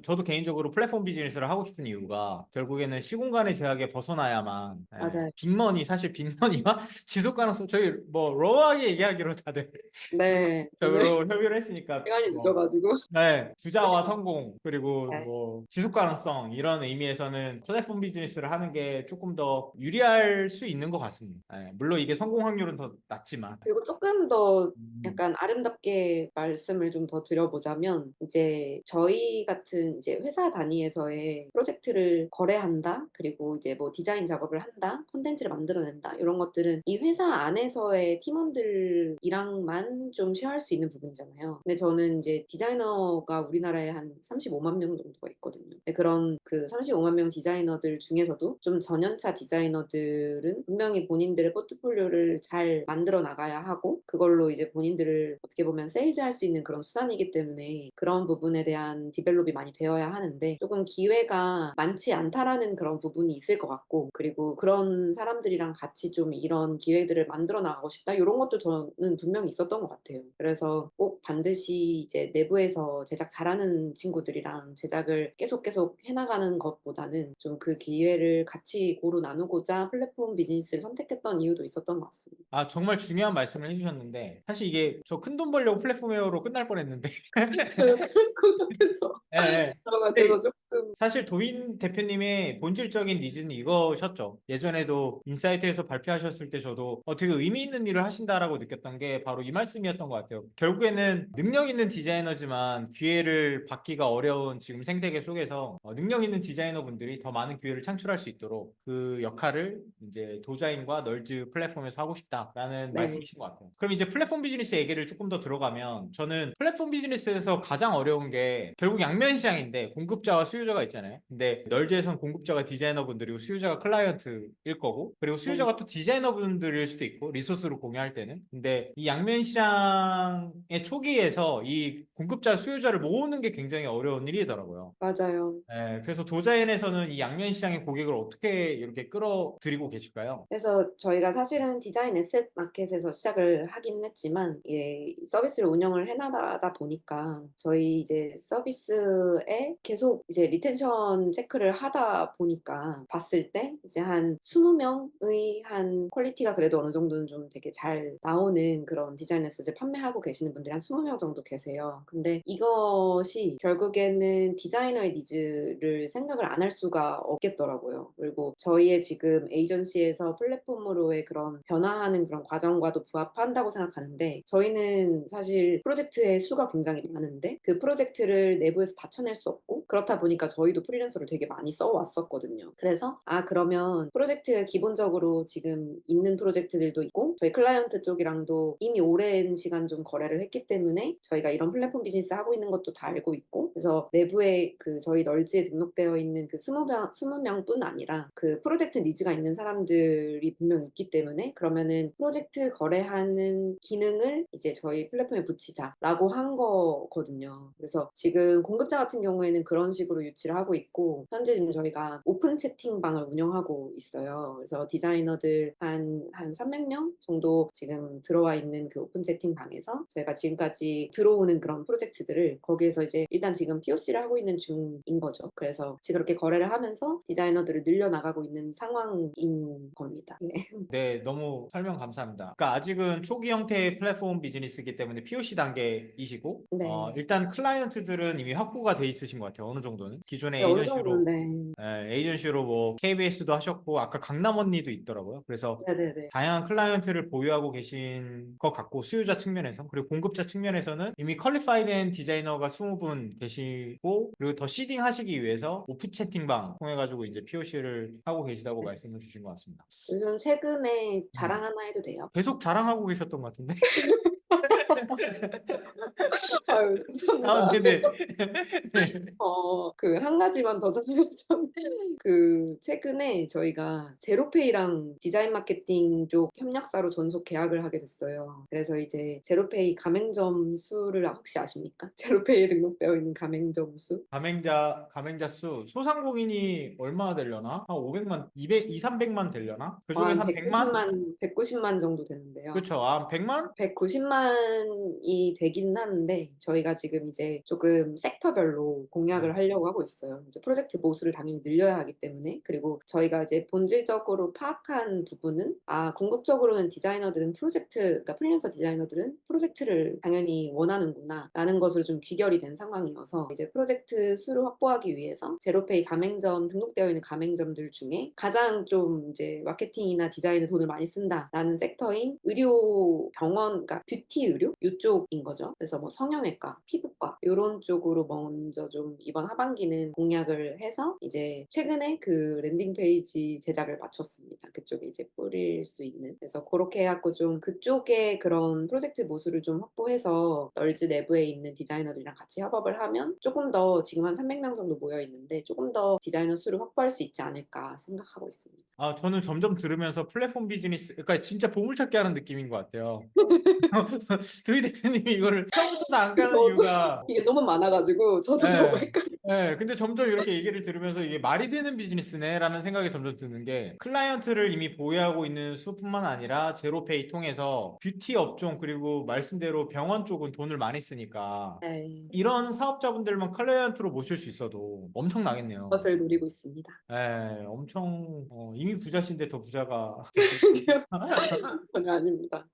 저도 개인적으로 플랫폼 비즈니스를 하고 싶은 이유가 결국에는 시공간의 제약에 벗어나야만, 맞아요. 빅머니, 사실 빅머니와 지속 가능성, 저희 뭐, 로우하게 얘기하기로 다들 네. 오늘 저로 협의를 했으니까, 시간이 뭐, 늦어가지고. 네, 투자와 성공, 그리고 네. 뭐, 지속 가능성, 이런 의미에서는 플랫폼 비즈니스를 하는 게 조금 더 유리할 수 있는 것 같습니다. 물론 이게 성공 확률은 더 낮지만. 그리고 조금 더 음, 약간 아름답게 말씀을 좀 더 드려보자면, 이제 저희 같은 이제 회사 단위에서의 프로젝트를 거래한다, 그리고 이제 뭐 디자인 작업을 한다, 콘텐츠를 만들어낸다, 이런 것들은 이 회사 안에서의 팀원들이랑만 좀 쉐어할 수 있는 부분이잖아요. 근데 저는 이제 디자이너가 우리나라에 한 35만 명 정도가 있거든요. 근데 그런 그 35만 명 디자이너들 중에서도 좀 전연차 디자이너들은 분명히 본인들의 포트폴리오를 잘 만들어 나가야 하고, 그걸로 이제 본인들을 어떻게 보면 세일즈할 수 있는 그런 수단이기 때문에 그런 부분에 대한 디벨롭이 많이 되어야 하는데, 조금 기회가 많지 않다라는 그런 부분이 있을 것 같고, 그리고 그런 사람들이랑 같이 좀 이런 기회들을 만들어 나가고 싶다, 이런 것도 저는 분명히 있었던 것 같아요. 그래서 꼭 반드시 이제 내부에서 제작 잘하는 친구들이랑 제작을 계속 해나가는 것보다는 좀 그 기회를 같이 고루 나누고자 플랫폼 비즈니스를 선택했던 이유도 있었던 것 같습니다. 정말 중요한 말씀을 해주셨는데, 사실 이게 저 큰 돈 벌려고 플랫폼 웨어로 끝날 뻔했는데, 그럴 것 같아서 예, 예. 그럴 것 같아서 근데 조금. 사실 도인 대표님의 본질적인 니즈는 이거셨죠. 예전에도 인사이트에서 발표하셨을 때 저도 되게 의미 있는 일을 하신다라고 느꼈던 게 바로 이 말씀이었던 것 같아요. 결국에는 능력 있는 디자이너지만 기회를 받기가 어려운 지금 생태계 속에서 능력 있는 디자이너 분들이 더 많은 기회를 창출할 수 있도록 그 역할을 이제 도자인과 널즈 플랫폼에서 하고 싶다라는 네. 말씀이신 것 같아요. 그럼 이제 플랫폼 비즈니스 얘기를 조금 더 들어가면 저는 플랫폼 비즈니스에서 가장 어려운 게 결국 양면 시장인데 공급자와 수요자가 있잖아요. 근데 널즈에선 공급자가 디자이너분들이고 수요자가 클라이언트일 거고, 그리고 네. 수요자가 또 디자이너분들일 수도 있고 리소스를 공유할 때는. 근데 이 양면 시장의 초기에서 이 공급자 수요자를 모으는 게 굉장히 어려운 일이더라고요. 맞아요. 그래서 도자인에서는 이 양면 시장의 고객을 어떻게 이렇게 끌어들이고 계실까요? 그래서 저희가 사실은 디자인 에셋 마켓에서 시작을 하긴 했지만, 예, 서비스를 운영을 해나가다 보니까 저희 이제 서비스에 계속 이제 리텐션 체크를 하다 보니까 봤을 때 이제 한 20명의 한 퀄리티가 그래도 어느 정도는 좀 되게 잘 나오는 그런 디자인 에셋을 판매하고 계시는 분들이 한 20명 정도 계세요. 근데 이것이 결국에는 디자이너의 니즈를 생각을 안 할 수가 없겠더라고요. 그리고 저희의 지금 에이전시에서 플랫폼으로의 그런 변화하는 그런 과정과도 부합한다고 생각하는데, 저희는 사실 프로젝트의 수가 굉장히 많은데 그 프로젝트를 내부에서 다 쳐낼 수 없고, 그렇다 보니까 저희도 프리랜서를 되게 많이 써왔었거든요. 그래서 그러면 프로젝트 기본적으로 지금 있는 프로젝트들도 있고, 저희 클라이언트 쪽이랑도 이미 오랜 시간 좀 거래를 했기 때문에 저희가 이런 플랫폼 비즈니스 하고 있는 것도 다 알고 있고, 그래서 내부에 그 저희 널즈에 등록되어 있는 그 20명뿐 아니라 그 프로젝트 니즈가 있는 사람들이 분명 있기 때문에, 그러면은 프로젝트 거래하는 기능을 이제 저희 플랫폼에 붙이자라고 한 거거든요. 그래서 지금 공급자 같은 경우에는 그런 식으로 유치를 하고 있고, 현재 지금 저희가 오픈 채팅방을 운영하고 있어요. 그래서 디자이너들 한 300명 정도 지금 들어와 있는 그 오픈 채팅방에서 저희가 지금까지 들어오는 그런 프로젝트들을 거기에서 이제 일단 지금 POC를 하고 있는 중인 거죠. 그래서 지금 그렇게 거래를 하면서 디자이너들을 늘려나가고 있는 상황인 겁니다. 네. 네, 너무 설명 감사합니다. 그러니까 아직은 초기 형태의 플랫폼 비즈니스이기 때문에 POC 단계이시고, 네. 일단 클라이언트들은 이미 확보가 돼 있으신 것 같아요. 어느 정도는. 기존의 네, 어느 정도는. 네. 에이전시로 뭐 KBS도 하셨고, 아까 강남 언니도 있더라고요. 그래서 네네네. 다양한 클라이언트를 보유하고 계신 것 같고, 수요자 측면에서, 그리고 공급자 측면에서는 이미 퀄리파이된 디자이너가 20분 계시고, 그리고 더 시딩 하시기 위해서 오프 채팅방 통해가지고 이제 POC를 하고 계시다고 네. 말씀을 주신 것 같습니다. 요즘 최근에 음. 자랑 하나 해도 돼요? 계속 자랑하고 계셨던 것 같은데? 아유, 죄송합니다. 네네. 네. 그 한 가지만 더 설명하자면, 그 최근에 저희가 제로페이랑 디자인 마케팅 쪽 협력사로 전속 계약을 하게 됐어요. 그래서 이제 제로페이 가맹점 수를 혹시 아십니까? 제로페이에 등록되어 있는 가맹점 수? 가맹자 수, 소상공인이 얼마나 되려나? 한 500만, 200, 2, 300만 되려나? 그 중에서 한 한 100만? 190만 정도 되는데요. 그쵸. 한 100만? 190만 제한이 되기는 하는데 저희가 지금 이제 조금 섹터별로 공략을 하려고 하고 있어요. 이제 프로젝트 보수를 당연히 늘려야 하기 때문에. 그리고 저희가 이제 본질적으로 파악한 부분은 궁극적으로는 디자이너들은 그러니까 프리랜서 디자이너들은 프로젝트를 당연히 원하는구나라는 것으로 좀 귀결이 된 상황이어서 이제 프로젝트 수를 확보하기 위해서 제로페이 가맹점 등록되어 있는 가맹점들 중에 가장 좀 이제 마케팅이나 디자인에 돈을 많이 쓴다라는 섹터인 의료 병원, 그러니까 뷰티 의료 이쪽인 거죠. 그래서 뭐 성형외과, 피부과 이런 쪽으로 먼저 좀 이번 하반기는 공략을 해서 이제 최근에 그 랜딩 페이지 제작을 마쳤습니다. 그쪽에 이제 뿌릴 수 있는. 그래서 그렇게 해갖고 좀 그쪽에 그런 프로젝트 모수를 좀 확보해서 널즈 내부에 있는 디자이너들이랑 같이 협업을 하면 조금 더 지금 한 300명 정도 모여 있는데 조금 더 디자이너 수를 확보할 수 있지 않을까 생각하고 있습니다. 저는 점점 들으면서 플랫폼 비즈니스, 그러니까 진짜 보물찾기 하는 느낌인 것 같아요. 도희 대표님이 이거를 처음부터 다 안 가는 이유가 이게 너무 많아가지고 저도 너무 예. 헷갈려요. 예. 근데 점점 이렇게 얘기를 들으면서 이게 말이 되는 비즈니스네라는 생각이 점점 드는 게 클라이언트를 이미 보유하고 있는 수뿐만 아니라 제로페이 통해서 뷰티 업종 그리고 말씀대로 병원 쪽은 돈을 많이 쓰니까 네, 이런 사업자분들만 클라이언트로 모실 수 있어도 엄청 나겠네요. 것을 노리고 있습니다. 예, 엄청 이미 부자신데 더 부자가 전혀 아닙니다.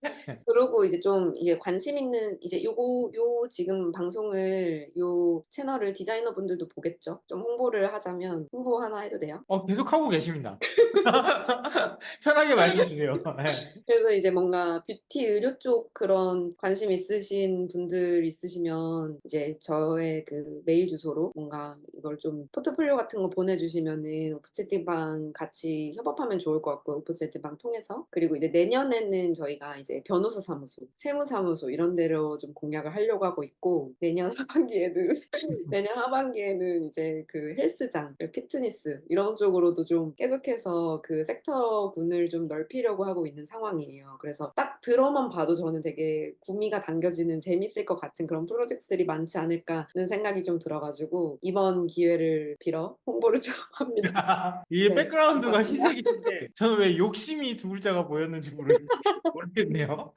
그러고 이제 좀 이제 관심 있는 이제 요 지금 방송을 요 채널을 디자이너 분들도 보겠죠. 좀 홍보를 하자면 홍보 하나 해도 돼요? 계속 하고 계십니다. 편하게 말씀 주세요. 예. 그래서 이제 뭔가 뷰티 의료 쪽 그런 관심 있으신 분들 있으시면 이제 저의 그 메일 주소로 뭔가 이걸 좀 포트폴리오 같은 거 보내주시면은 오프채팅방 같이 협업하면 좋을 것 같고 오프채팅방 통해서 그리고 이제 내년에는 저희가 이제 변호사 사무소, 세무사무소 이런 데로 좀 공략을 하려고 하고 있고 내년 하반기에는 내년 하반기에는 이제 그 헬스장, 그 피트니스 이런 쪽으로도 좀 계속해서 그 섹터군을 좀 넓히려고 하고 있는 상황이에요. 그래서 딱 들어만 봐도 저는 되게 구미가 당겨지는 재밌을 것 같은 그런 프로젝트들이 많지 않을까는 생각이 좀 들어가지고 이번 기회를 빌어 홍보를 좀 합니다. 이게 네, 백그라운드가 감사합니다. 희색인데 저는 왜 욕심이 두 글자가 보였는지 모르겠네요.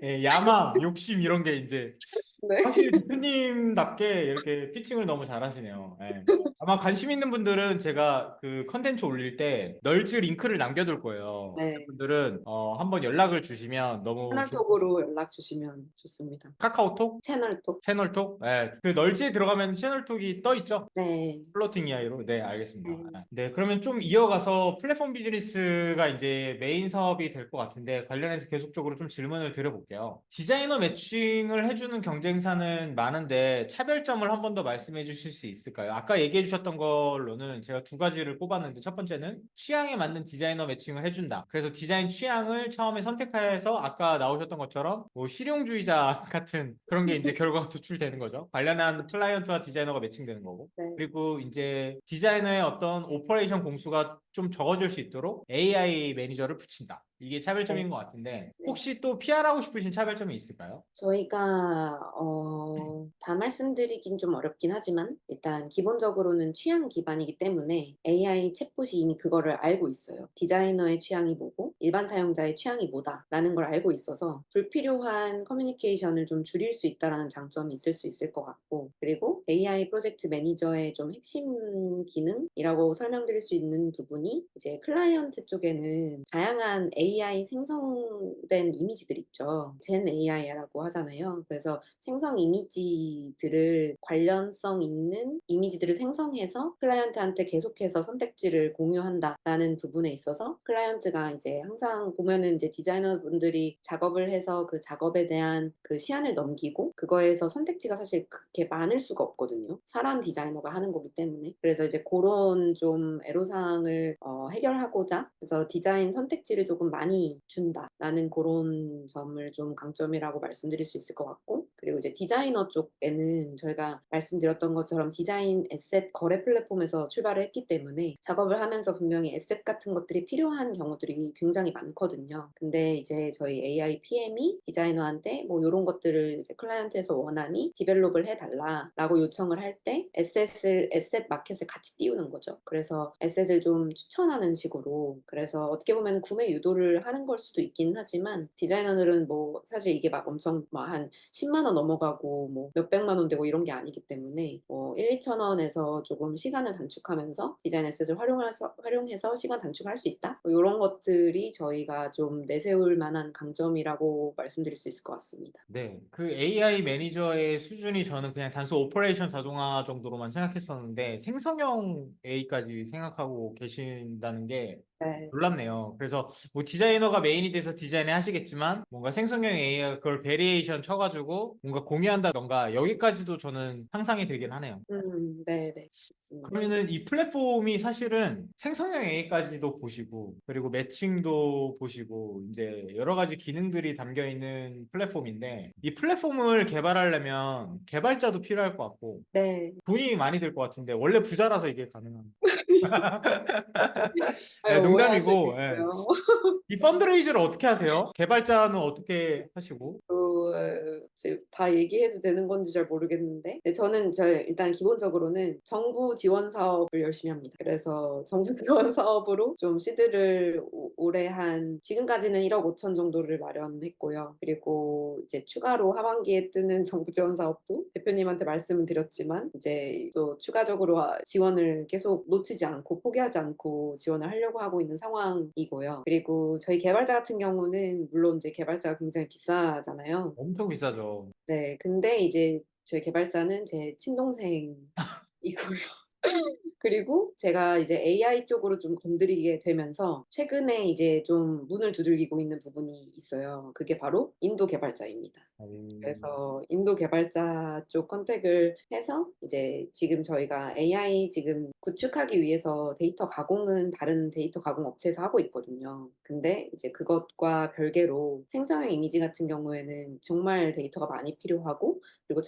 예, 야망, 욕심 이런 게 이제 네. 확실히 대표님답게 이렇게 피칭을 너무 잘하시네요. 예. 아마 관심 있는 분들은 제가 그 컨텐츠 올릴 때 널즈 링크를 남겨둘 거예요. 네. 분들은 한번 연락을 주시면 너무 채널톡으로 연락 주시면 좋습니다. 카카오톡, 채널톡. 채널톡, 예, 그 널즈에 들어가면 채널톡이 떠 있죠. 네. 플로팅 이하이로? 네, 알겠습니다. 네. 네, 그러면 좀 이어가서 플랫폼 비즈니스가 이제 메인 사업이 될 것 같은데 관련해서 계속적으로 좀 질문을 드려볼게요. 디자이너 매칭을 해주는 경쟁사는 많은데 차별점을 한 번 더 말씀해 주실 수 있을까요? 아까 얘기해 주셨던 걸로는 제가 두 가지를 꼽았는데 첫 번째는 취향에 맞는 디자이너 매칭을 해준다. 그래서 디자인 취향을 처음에 선택해서 아까 나오셨던 것처럼 뭐 실용주의자 같은 그런 게 이제 결과가 도출되는 거죠. 관련한 클라이언트와 디자이너가 매칭되는 거고. 네. 그리고 이제 디자이너의 어떤 오퍼레이션 공수가 좀 적어질 수 있도록 AI 매니저를 붙인다. 이게 네. 차별점인 것 같은데 네. 혹시 또 PR하고 싶으신 차별점이 있을까요? 저희가 다 말씀드리긴 좀 어렵긴 하지만 일단 기본적으로는 취향 기반이기 때문에 AI 챗봇이 이미 그거를 알고 있어요. 디자이너의 취향이 뭐고 일반 사용자의 취향이 뭐다라는 걸 알고 있어서 불필요한 커뮤니케이션을 좀 줄일 수 있다라는 장점이 있을 수 있을 것 같고 그리고 AI 프로젝트 매니저의 좀 핵심 기능이라고 설명드릴 수 있는 부분이 이제 클라이언트 쪽에는 다양한 AI 생성된 이미지들 있죠. 젠 AI라고 하잖아요. 그래서 생성 이미지들을 관련성 있는 이미지들을 생성해서 클라이언트한테 계속해서 선택지를 공유한다라는 부분에 있어서 클라이언트가 이제 항상 보면은 이제 디자이너분들이 작업을 해서 그 작업에 대한 그 시한을 넘기고 그거에서 선택지가 사실 그렇게 많을 수가 없거든요. 사람 디자이너가 하는 거기 때문에. 그래서 이제 그런 좀 애로사항을 해결하고자 그래서 디자인 선택지를 조금 많이 준다라는 그런 점을 좀 강점이라고 말씀드릴 수 있을 것 같고 그리고 이제 디자이너 쪽에는 저희가 말씀드렸던 것처럼 디자인 에셋 거래 플랫폼에서 출발을 했기 때문에 작업을 하면서 분명히 에셋 같은 것들이 필요한 경우들이 굉장히 많거든요. 근데 이제 저희 AI PM이 디자이너한테 뭐 이런 것들을 이제 클라이언트에서 원하니 디벨롭을 해달라라고 요청을 할 때 에셋 마켓을 같이 띄우는 거죠. 그래서 에셋을 좀 추천하는 식으로 그래서 어떻게 보면 구매 유도를 정도를 하는 걸 수도 있긴 하지만 디자이너들은 뭐 사실 이게 막 엄청 막 한 10만 원 넘어가고 뭐 몇백만 원 되고 이런 게 아니기 때문에 뭐 1-2천 원에서 조금 시간을 단축하면서 디자인 에셋을 활용해서 시간 단축할 수 있다. 뭐 요런 것들이 저희가 좀 내세울 만한 강점이라고 말씀드릴 수 있을 것 같습니다. 네, 그 AI 매니저의 수준이 저는 그냥 단순 오퍼레이션 자동화 정도로만 생각했었는데 생성형 AI까지 생각하고 계신다는 게 네. 놀랍네요. 그래서 뭐 디자이너가 메인이 돼서 디자인을 하시겠지만 뭔가 생성형 AI가 그걸 베리에이션 쳐가지고 뭔가 공유한다던가 여기까지도 저는 상상이 되긴 하네요. 네네. 맞습니다. 그러면은 이 플랫폼이 사실은 생성형 AI까지도 보시고 그리고 매칭도 보시고 이제 여러 가지 기능들이 담겨 있는 플랫폼인데 이 플랫폼을 개발하려면 개발자도 필요할 것 같고 네. 돈이 많이 들 것 같은데 원래 부자라서 이게 가능한 아유, 네, 농담이고 예. 오해하시겠어요. 이 펀드레이즈를 어떻게 하세요? 개발자는 어떻게 하시고? 지금 다 얘기해도 되는 건지 잘 모르겠는데 네, 저는 일단 기본적으로는 정부 지원 사업을 열심히 합니다. 그래서 정부 지원 사업으로 좀 시드를 올해 한 지금까지는 1억 5천 정도를 마련했고요. 그리고 이제 추가로 하반기에 뜨는 정부 지원 사업도 대표님한테 말씀을 드렸지만 이제 또 추가적으로 지원을 계속 놓치지 않고 포기하지 않고 지원을 하려고 하고 있는 상황이고요. 그리고 저희 개발자 같은 경우는 물론 이제 개발자가 굉장히 비싸잖아요. 엄청 비싸죠. 네, 근데 이제 저희 개발자는 제 친동생이고요. 그리고 제가 이제 AI 쪽으로 좀 건드리게 되면서 최근에 이제 좀 문을 두들기고 있는 부분이 있어요. 그게 바로 인도 개발자입니다. 그래서 인도 개발자 쪽 컨택을 해서 이제 지금 저희가 AI 지금 구축하기 위해서 데이터 가공은 다른 데이터 가공 업체에서 하고 있거든요. 근데 이제 그것과 별개로 생성형 이미지 같은 경우에는 정말 데이터가 많이 필요하고 그리고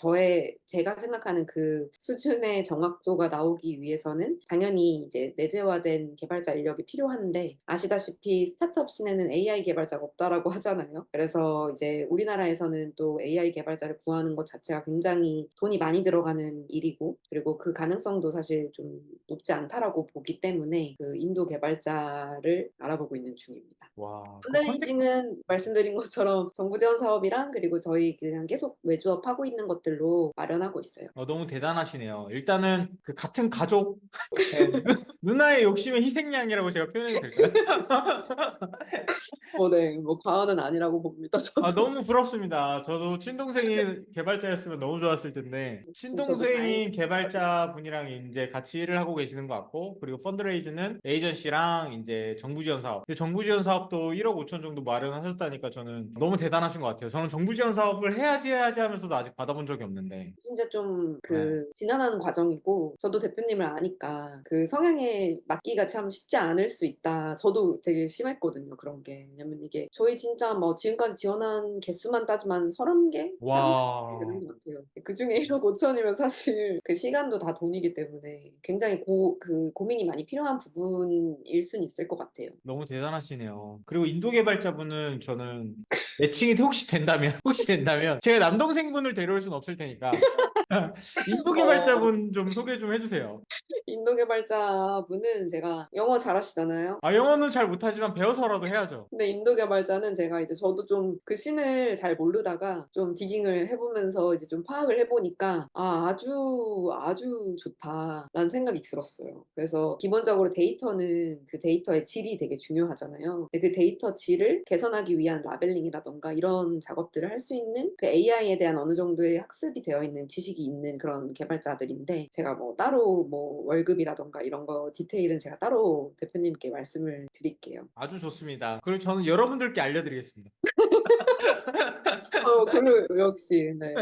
제가 생각하는 그 수준의 정확도가 나오기 위해서는 당연히 이제 내재화된 개발자 인력이 필요한데 아시다시피 스타트업 씬에는 AI 개발자가 없다라고 하잖아요. 그래서 이제 우리나라에서는 또 AI 개발자를 구하는 것 자체가 굉장히 돈이 많이 들어가는 일이고 그리고 그 가능성도 사실 좀 높지 않다라고 보기 때문에 그 인도 개발자를 알아보고 있는 중입니다. 와, 그 컨택 펀드레이징은 말씀드린 것처럼 정부 지원 사업이랑 그리고 저희 그냥 계속 외주업 하고 있는 것들로 마련하고 있어요. 너무 대단하시네요. 일단은 그 같은 가족 네, 누나의 욕심의 희생양이라고 제가 표현해도 될까요? 네. 뭐 과언은 아니라고 봅니다, 아, 저도. 너무 부럽습니다. 저도 친동생이 개발자였으면 너무 좋았을 텐데, 저도 친동생인 다행히 개발자 분이랑 이제 같이 일을 하고 계시는 것 같고, 그리고 펀드레이즈는 에이전시랑 이제 정부 지원 사업. 근데 정부 지원 사업도 1억 5천 정도 마련하셨다니까 저는 너무 대단하신 것 같아요. 저는 정부 지원 사업을 해야지 하면서도 아직 받아본 적이 없는데, 진짜 좀 네. 지난하는 과정이고 저도 대표님을 아니까 그 성향에 맞기가 참 쉽지 않을 수 있다. 저도 되게 심했거든요, 그런 게. 왜냐면 이게 저희 진짜 뭐 지금까지 지원한 개수만 따지면 30개? 30개 와, 되는 것 같아요. 그중에 1억 5천이면 사실 그 시간도 다 돈이기 때문에 굉장히 고민이 많이 필요한 부분일 순 있을 것 같아요. 너무 대단하시네요. 그리고 인도 개발자분은 저는 매칭이 혹시 된다면 제가 남동생분을 데려올 순 없을 테니까 인도 어, 개발자분 좀 소개 좀 해주세요. 인도 개발자분은 제가 영어 잘하시잖아요. 아, 영어는 잘 못하지만 배워서라도 해야죠. 근데 인도 개발자는 제가 이제 저도 좀 그 씬을 잘 모르다가 좀 디깅을 해보면서 이제 좀 파악을 해보니까 아주 좋다라는 생각이 들었어요. 그래서 기본적으로 데이터는 그 데이터의 질이 되게 중요하잖아요. 근데 그 데이터 질을 개선하기 위한 라벨링이라던가 이런 작업들을 할 수 있는 그 AI에 대한 어느 정도의 학습이 되어 있는 지식이 있는 그런 개발자들인데 제가 뭐 따로 뭐 월급이라던가 이런 거 디테일은 제가 따로 대표님께 말씀을 드릴게요. 아주 좋습니다. 그리고 저는 여러분들께 알려드리겠습니다. 그리고 역시, 네,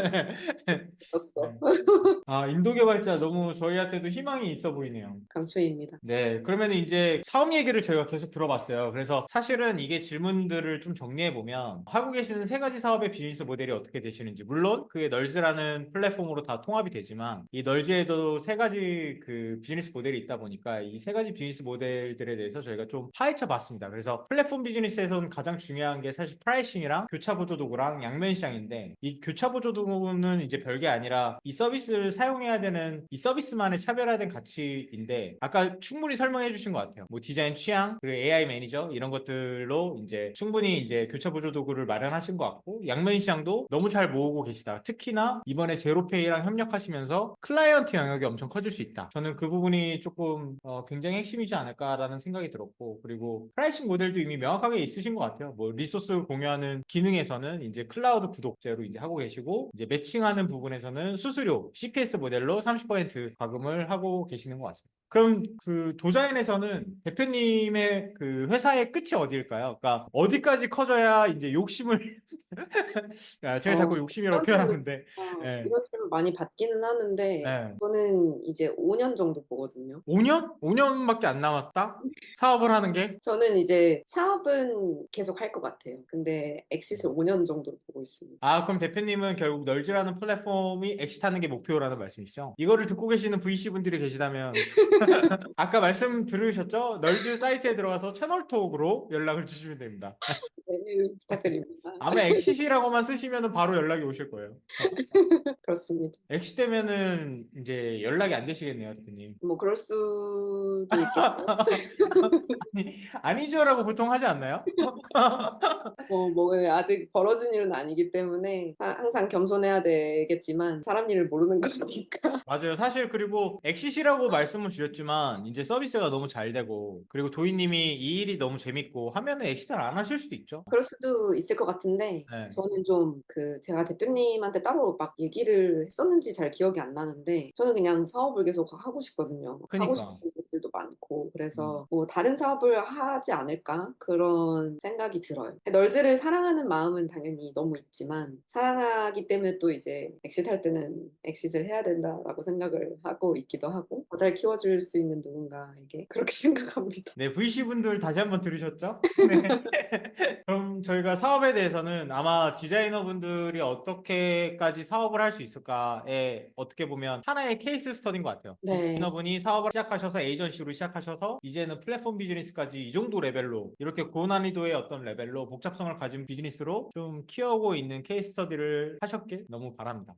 었어. 네. 아, 인도 개발자 너무 저희한테도 희망이 있어 보이네요. 강추입니다. 네, 그러면 이제 사업 얘기를 저희가 계속 들어봤어요. 그래서 사실은 이게 질문들을 좀 정리해보면 하고 계시는 세 가지 사업의 비즈니스 모델이 어떻게 되시는지, 물론 그게 널즈라는 플랫폼으로 다 통합이 되지만 이 널즈에도 세 가지 그 비즈니스 모델이 있다 보니까 이 세 가지 비즈니스 모델들에 대해서 저희가 좀 파헤쳐 봤습니다. 그래서 플랫폼 비즈니스에서는 가장 중요한 게 사실 프라이싱이랑 시장, 교차 보조 도구랑 양면 시장인데, 이 교차 보조 도구는 이제 별게 아니라 이 서비스를 사용해야 되는 이 서비스만의 차별화된 가치인데, 아까 충분히 설명해 주신 것 같아요. 뭐 디자인 취향, 그리고 AI 매니저 이런 것들로 이제 충분히 이제 교차 보조 도구를 마련하신 것 같고, 양면 시장도 너무 잘 모으고 계시다. 특히나 이번에 제로페이랑 협력하시면서 클라이언트 영역이 엄청 커질 수 있다. 저는 그 부분이 조금 굉장히 핵심이지 않을까라는 생각이 들었고, 그리고 프라이싱 모델도 이미 명확하게 있으신 것 같아요. 뭐 리소스 공유하는 기능에서는 이제 클라우드 구독제로 이제 하고 계시고, 이제 매칭하는 부분에서는 수수료 CPS 모델로 30% 과금을 하고 계시는 것 같습니다. 그럼 그 도자인에서는 대표님의 그 회사의 끝이 어디일까요? 그러니까 어디까지 커져야 이제 욕심을 제가 자꾸 욕심이라고 이런 질문 표현하는데 예, 이런 질문 많이 받기는 하는데 예. 저는 이제 5년 정도 보거든요. 5년? 5년밖에 안 남았다? 사업을 하는 게? 저는 이제 사업은 계속 할 것 같아요. 근데 엑싯을 5년 정도로 보고 있습니다. 아, 그럼 대표님은 결국 널즈라는 플랫폼이 엑시트하는 게 목표라는 말씀이시죠? 이거를 듣고 계시는 VC 분들이 계시다면 아까 말씀 들으셨죠? 널즈 사이트에 들어가서 채널톡으로 연락을 주시면 됩니다. 네, 부탁드립니다. 아마 엑시트라고만 쓰시면 바로 연락이 오실 거예요. 그렇습니다. 엑시트 되면은 이제 연락이 안 되시겠네요, 대표님. 뭐 그럴 수도 있겠죠. 아니죠라고 보통 하지 않나요? 뭐 아직 벌어진 일은 아니기 때문에 항상 겸손해야 되겠지만 사람 일을 모르는 거니까. 맞아요. 사실 그리고 엑시시라고 말씀을 주셨지만 이제 서비스가 너무 잘 되고 그리고 도희님이 이 일이 너무 재밌고 하면은 엑시트를 안 하실 수도 있죠. 그럴 수도 있을 것 같은데 네. 저는 좀 제가 대표님한테 따로 막 얘기를 했었는지 잘 기억이 안 나는데 저는 그냥 사업을 계속 하고 싶거든요. 하고 그니까. 싶은 것들도 많고 음. 그래서 뭐 다른 사업을 하지 않을까 그런 생각이 들어요. 널즈를 사랑하는 마음은 당연히 너무 있지만 사랑하기 때문에 또 이제 엑싯할 때는 엑싯을 해야 된다라고 생각을 하고 있기도 하고 더 잘 키워줄 수 있는 누군가에게 그렇게 생각합니다. 네, VC 분들 다시 한번 들으셨죠? 네. 그럼 저희가 사업에 대해서는 아마 디자이너 분들이 어떻게까지 사업을 할 수 있을까에 어떻게 보면 하나의 케이스 스터디인 것 같아요. 네. 디자이너분이 사업을 시작하셔서 에이전시로 시작하셔서 이제는 플랫폼 비즈니스까지 이 정도 레벨로 이렇게 고난이도의 어떤 레벨로 복잡성을 가진 비즈니스로 좀 키워오고 있는 케이스 스터디를 하셨길 너무 바랍니다.